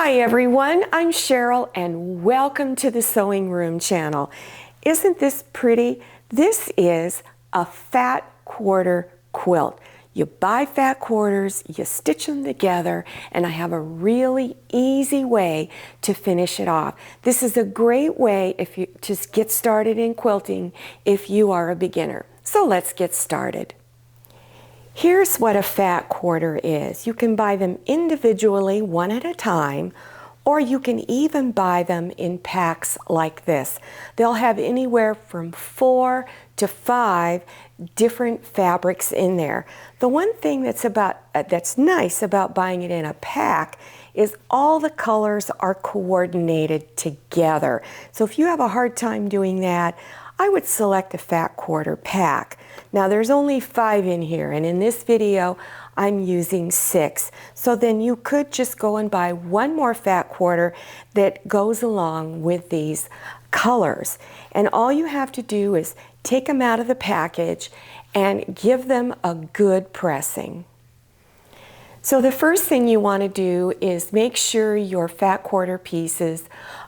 Hi everyone, I'm Cheryl and welcome to the Sewing Room channel. Isn't this pretty? This is a fat quarter quilt. You buy fat quarters, you stitch them together, and I have a really easy way to finish it off. This is a great way if you just get started in quilting if you are a beginner. So let's get started. Here's what a fat quarter is. You can buy them individually, one at a time, or you can even buy them in packs like this. They'll have anywhere from 4 to 5 different fabrics in there. The one thing that's nice about buying it in a pack is all the colors are coordinated together. So if you have a hard time doing that, I would select a fat quarter pack. Now there's only 5 in here, and in this video I'm using 6. So then you could just go and buy one more fat quarter that goes along with these colors. And all you have to do is take them out of the package and give them a good pressing. So the first thing you want to do is make sure your fat quarter pieces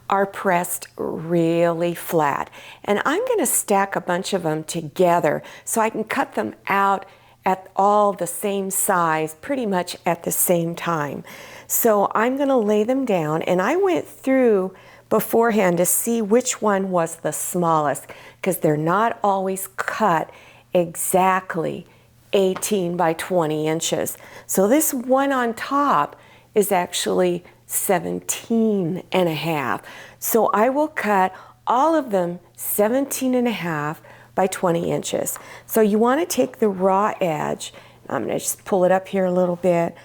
are pressed really flat. And I'm going to stack a bunch of them together so I can cut them out at all the same size pretty much at the same time. So I'm going to lay them down, and I went through beforehand to see which one was the smallest because they're not always cut exactly 18 by 20 inches. So this one on top is actually 17 and a half. So I will cut all of them 17 and a half by 20 inches. So you want to take the raw edge, I'm going to just pull it up here a little bit,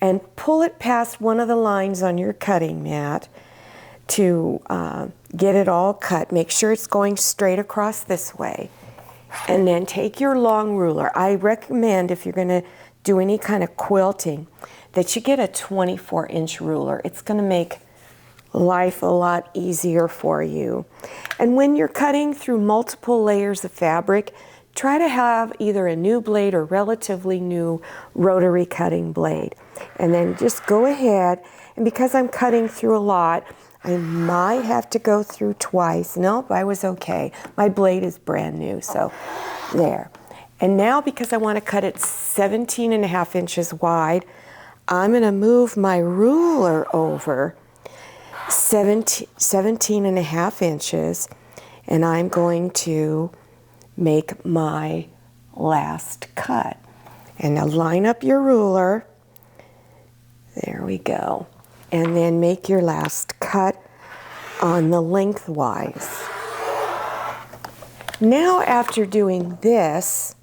and pull it past one of the lines on your cutting mat to get it all cut. Make sure it's going straight across this way. And then take your long ruler. I recommend if you're going to do any kind of quilting that you get a 24-inch ruler. It's going to make life a lot easier for you. And when you're cutting through multiple layers of fabric, try to have either a new blade or relatively new rotary cutting blade. And then just go ahead, and because I'm cutting through a lot, I might have to go through twice. Nope, I was okay. My blade is brand new, so there. And now because I want to cut it 17 and a half inches wide, I'm going to move my ruler over 17 and a half inches, and I'm going to make my last cut. And now line up your ruler. There we go. And then make your last cut on the lengthwise. Now after doing this,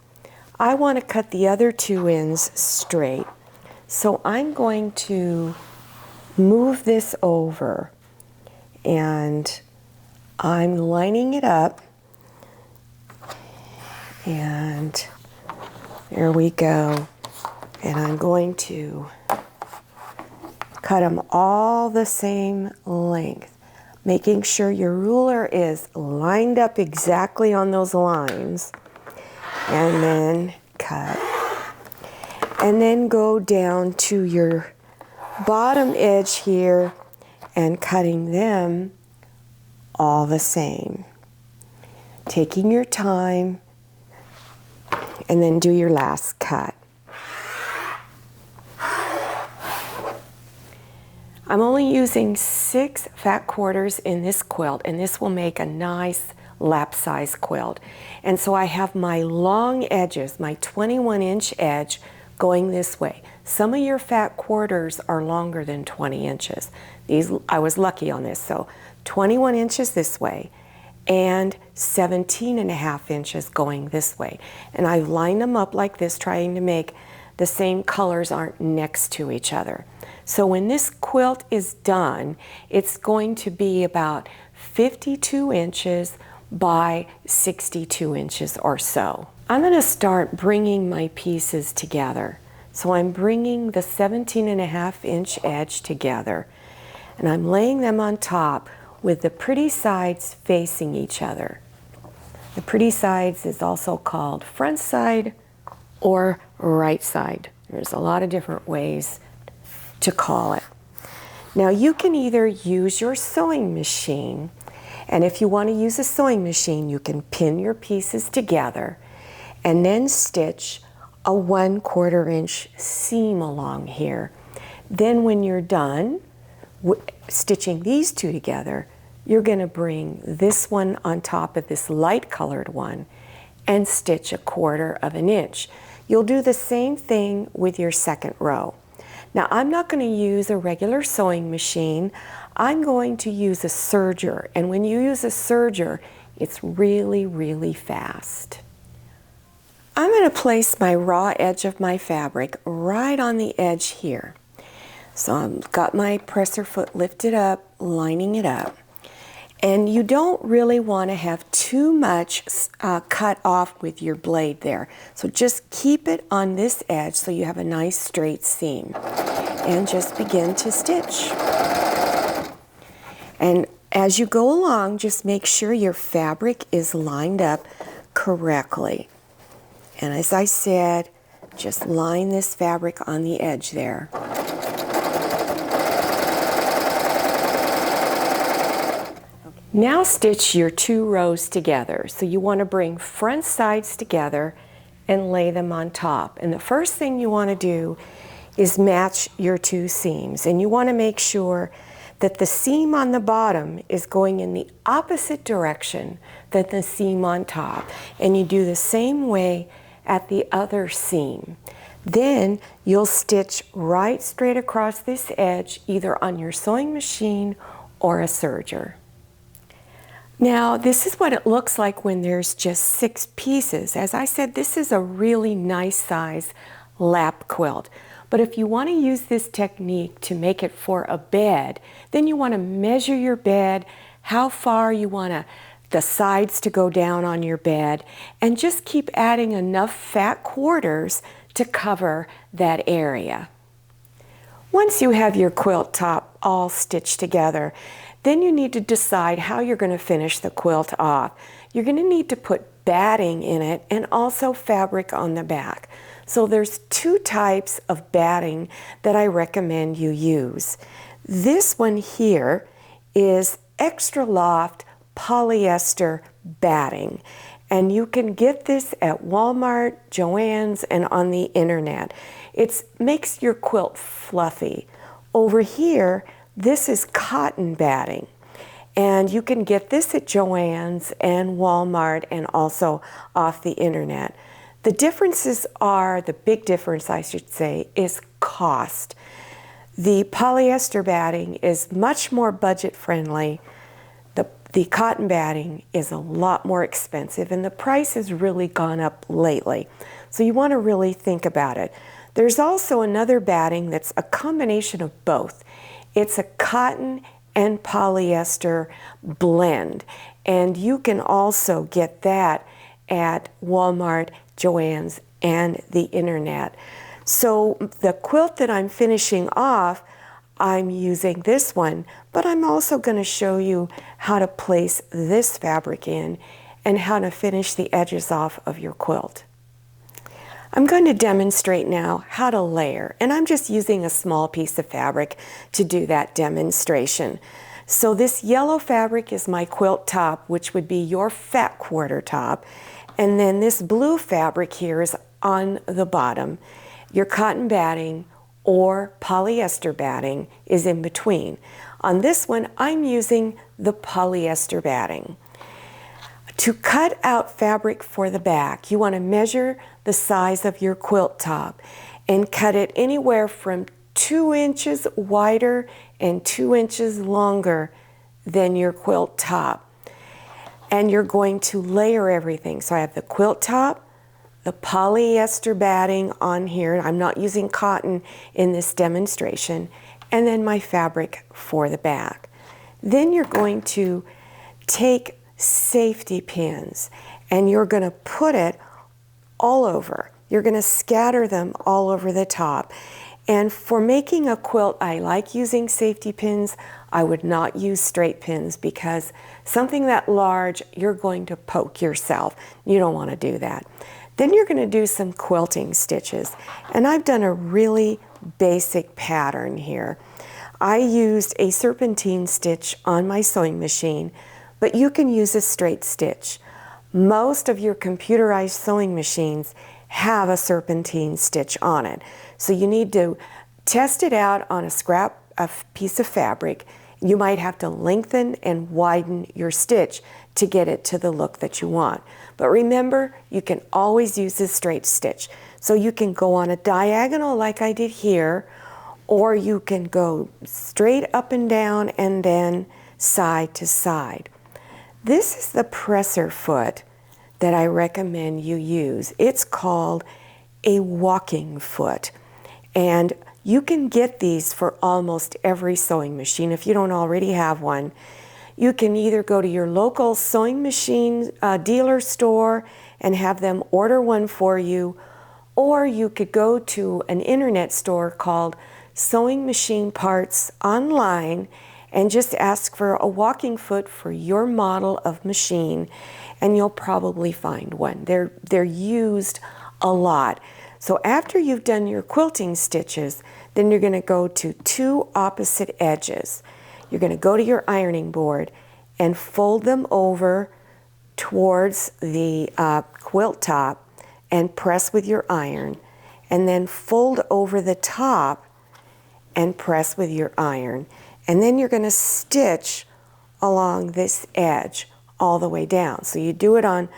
I want to cut the other 2 ends straight. So I'm going to move this over, and I'm lining it up, and there we go. And I'm going to cut them all the same length, making sure your ruler is lined up exactly on those lines, and then cut. And then go down to your bottom edge here and cutting them all the same. Taking your time, and then do your last cut. I'm only using 6 fat quarters in this quilt, and this will make a nice lap size quilt. And so I have my long edges, my 21-inch edge going this way. Some of your fat quarters are longer than 20 inches. These, I was lucky on this, so 21 inches this way and 17 and a half inches going this way. And I've lined them up like this, trying to make the same colors aren't next to each other. So when this quilt is done, it's going to be about 52 inches by 62 inches or so. I'm going to start bringing my pieces together. So I'm bringing the 17 and a half inch edge together, and I'm laying them on top with the pretty sides facing each other. The pretty sides is also called front side or right side. There's a lot of different ways to call it. Now you can either use your sewing machine, and if you want to use a sewing machine, you can pin your pieces together and then stitch a 1/4 inch seam along here. Then when you're done stitching these two together, you're going to bring this one on top of this light colored one and stitch a 1/4 inch. You'll do the same thing with your second row. Now I'm not going to use a regular sewing machine. I'm going to use a serger, and when you use a serger, it's really, really fast. I'm going to place my raw edge of my fabric right on the edge here. So I've got my presser foot lifted up, lining it up. And you don't really want to have too much cut off with your blade there. So just keep it on this edge so you have a nice straight seam. And just begin to stitch. And as you go along, just make sure your fabric is lined up correctly. And as I said, just line this fabric on the edge there. Now stitch your 2 rows together. So you want to bring front sides together and lay them on top. And the first thing you want to do is match your 2 seams. And you want to make sure that the seam on the bottom is going in the opposite direction than the seam on top. And you do the same way at the other seam. Then you'll stitch right straight across this edge, either on your sewing machine or a serger. Now this is what it looks like when there's just 6 pieces. As I said, this is a really nice size lap quilt. But if you want to use this technique to make it for a bed, then you want to measure your bed, how far you want the sides to go down on your bed, and just keep adding enough fat quarters to cover that area. Once you have your quilt top all stitched together, then you need to decide how you're going to finish the quilt off. You're going to need to put batting in it and also fabric on the back. So there's 2 types of batting that I recommend you use. This one here is extra loft polyester batting, and you can get this at Walmart, Joann's, and on the internet. It makes your quilt fluffy. Over here, this is cotton batting, and you can get this at Joann's and Walmart and also off the internet. The differences are, the big difference I should say, is cost. The polyester batting is much more budget friendly. The cotton batting is a lot more expensive, and the price has really gone up lately. So you want to really think about it. There's also another batting that's a combination of both. It's a cotton and polyester blend, and you can also get that at Walmart, Joann's, and the internet. So the quilt that I'm finishing off, I'm using this one, but I'm also going to show you how to place this fabric in and how to finish the edges off of your quilt. I'm going to demonstrate now how to layer, and I'm just using a small piece of fabric to do that demonstration. So this yellow fabric is my quilt top, which would be your fat quarter top, and then this blue fabric here is on the bottom. Your cotton batting or polyester batting is in between. On this one, I'm using the polyester batting. To cut out fabric for the back, you want to measure the size of your quilt top and cut it anywhere from 2 inches wider and 2 inches longer than your quilt top. And you're going to layer everything. So I have the quilt top, the polyester batting on here. I'm not using cotton in this demonstration. And then my fabric for the back. Then you're going to take safety pins and you're going to put it all over. You're going to scatter them all over the top. And for making a quilt, I like using safety pins. I would not use straight pins because something that large, you're going to poke yourself. You don't want to do that. Then you're going to do some quilting stitches. And I've done a really basic pattern here. I used a serpentine stitch on my sewing machine, but you can use a straight stitch. Most of your computerized sewing machines have a serpentine stitch on it. So you need to test it out on a piece of fabric. You might have to lengthen and widen your stitch to get it to the look that you want. But remember, you can always use a straight stitch. So you can go on a diagonal like I did here, or you can go straight up and down and then side to side. This is the presser foot that I recommend you use. It's called a walking foot. And you can get these for almost every sewing machine if you don't already have one. You can either go to your local sewing machine dealer store and have them order one for you, or you could go to an internet store called Sewing Machine Parts online and just ask for a walking foot for your model of machine, and you'll probably find one. They're used a lot. So after you've done your quilting stitches, then you're going to go to two opposite edges. You're going to go to your ironing board and fold them over towards the quilt top and press with your iron, and then fold over the top and press with your iron. And then you're going to stitch along this edge all the way down. So you do it on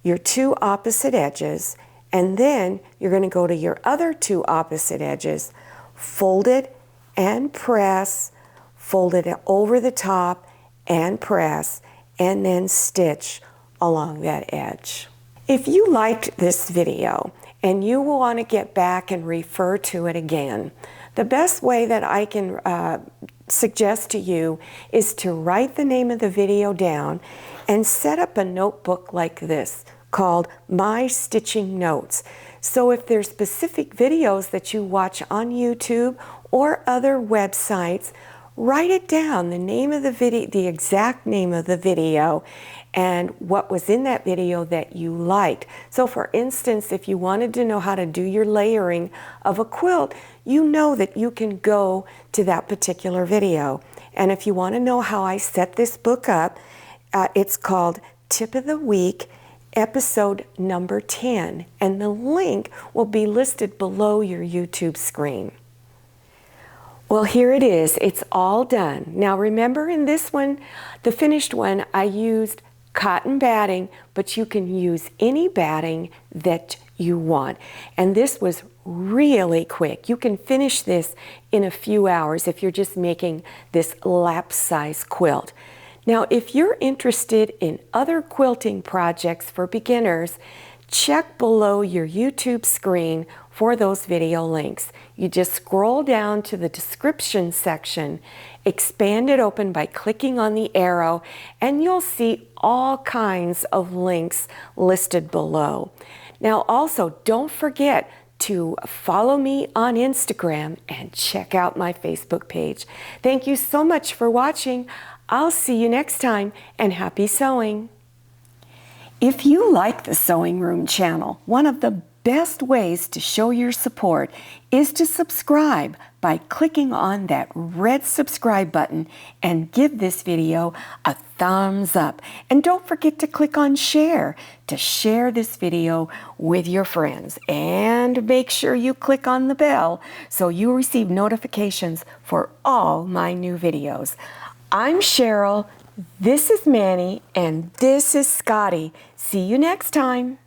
your two opposite edges, and then you're going to go to your other two opposite edges, fold it and press, fold it over the top and press, and then stitch along that edge. If you liked this video and you want to get back and refer to it again, the best way that I can suggest to you is to write the name of the video down and set up a notebook like this called My Stitching Notes. So if there's specific videos that you watch on YouTube or other websites, write it down, the name of the video, the exact name of the video, and what was in that video that you liked. So for instance, if you wanted to know how to do your layering of a quilt, you know that you can go to that particular video. And if you want to know how I set this book up, it's called Tip of the Week, episode number 10, and the link will be listed below your YouTube screen. Well, here it is. It's all done. Now remember, in this one, the finished one, I used cotton batting, but you can use any batting that you want. And this was really quick. You can finish this in a few hours if you're just making this lap size quilt. Now, if you're interested in other quilting projects for beginners, check below your YouTube screen for those video links. You just scroll down to the description section, expand it open by clicking on the arrow, and you'll see all kinds of links listed below. Now also, don't forget to follow me on Instagram and check out my Facebook page. Thank you so much for watching. I'll see you next time, and happy sewing. If you like the Sewing Room channel, one of the best ways to show your support is to subscribe by clicking on that red subscribe button and give this video a thumbs up. And don't forget to click on share to share this video with your friends. And make sure you click on the bell so you receive notifications for all my new videos. I'm Cheryl, this is Manny, and this is Scotty. See you next time.